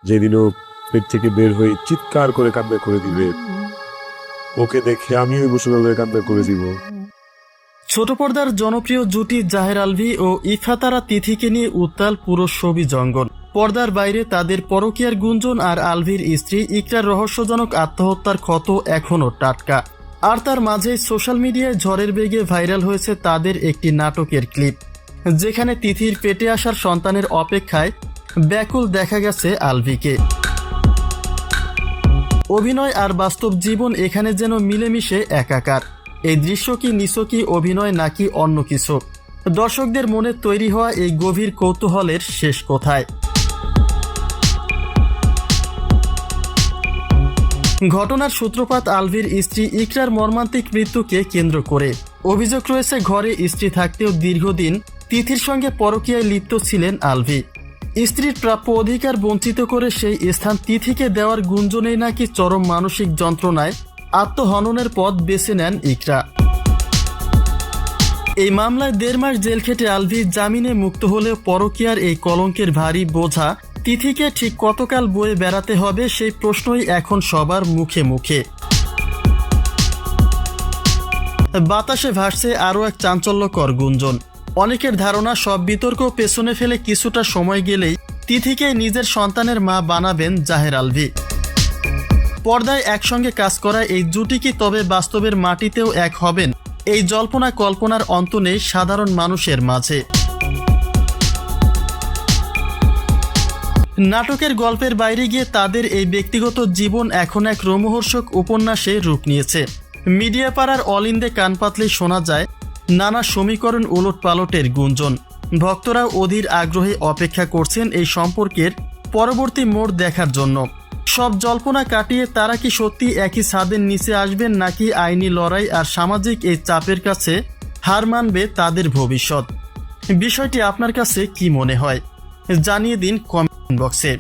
যেদিন ও পেট থেকে বের হয়ে চিৎকার করে কান্না করে দিবে, ওকে দেখে আমিও ইমোশনাল হয়ে কান্না করে দিব। ছোট পর্দার জনপ্রিয় জুটি জাহের আলভী ও ইফাতারা তিথিকে নিয়ে উত্তাল পুরো ছবি জঙ্গল। পর্দার বাইরে তাদের পরকীয়ার গুঞ্জন আর আলভীর স্ত্রী ইকরার রহস্যজনক আত্মহত্যার ক্ষত এখনও টাটকা। আর তার মাঝেই সোশ্যাল মিডিয়ায় ঝড়ের বেগে ভাইরাল হয়েছে তাদের একটি নাটকের ক্লিপ, যেখানে তিথির পেটে আসার সন্তানের অপেক্ষায় ব্যাকুল দেখা গেছে আলভীকে। অভিনয় আর বাস্তব জীবন এখানে যেন মিলেমিশে একাকার। এই দৃশ্য কি নিছকই অভিনয় নাকি অন্য কিছু? দর্শকদের মনে তৈরি হওয়া এই গভীর কৌতূহলের শেষ কোথায়? ঘটনার সূত্রপাত আলভীর স্ত্রী ইকরার মর্মান্তিক মৃত্যুকে কেন্দ্র করে। অভিযোগ রয়েছে ঘরে স্ত্রী থাকতেও দীর্ঘদিন তিথির সঙ্গে পরকীয়ায় লিপ্ত ছিলেন আলভী। স্ত্রীর প্রাপ্য অধিকার বঞ্চিত করে সেই স্থান তিথিকে দেওয়ার গুঞ্জনেই নাকি চরম মানসিক যন্ত্রণায় আত্মহননের পথ বেছে নেন ইকরা। এই মামলায় 1.5 মাস জেল খেটে আলভী জামিনে মুক্ত হলেও পরকীয়ার এই কলঙ্কের ভারী বোঝা তিথিকে ঠিক কতকাল বয়ে বেড়াতে হবে সেই প্রশ্নই এখন সবার মুখে মুখে। বাতাসে ভাসছে আরও এক চাঞ্চল্যকর গুঞ্জন। অনেকের ধারণা সব বিতর্ক পেছনে ফেলে কিছুটা সময় গেলেই তিথিকে নিজের সন্তানের মা বানাবেন জাহের আলভী। পর্দায় একসঙ্গে কাজ করা এই জুটি কি তবে বাস্তবের মাটিতেও এক হবেন? এই জল্পনা কল্পনার অন্ত নেই সাধারণ মানুষের মাঝে। নাটকের গল্পের বাইরে গিয়ে তাদের এই ব্যক্তিগত জীবন এখন এক রোমহর্ষক উপন্যাসে রূপ নিয়েছে। মিডিয়া পাড়ার অলিন্দে কান পাতলেই শোনা যায় নানা সমীকরণ উলট পালটের গুঞ্জন। ভক্তরা অধীর আগ্রহে অপেক্ষা করছেন এই সম্পর্কের পরবর্তী মোড় দেখার জন্য। সব জল্পনা কাটিয়ে তারা কি সত্যি একই ছাদের নিচে আসবেন, নাকি আইনি লড়াই আর সামাজিক এই চাপের কাছে হার মানবে তাদের ভবিষ্যৎ? বিষয়টি আপনার কাছে কি মনে হয় জানিয়ে দিন কমেন্ট বক্সে।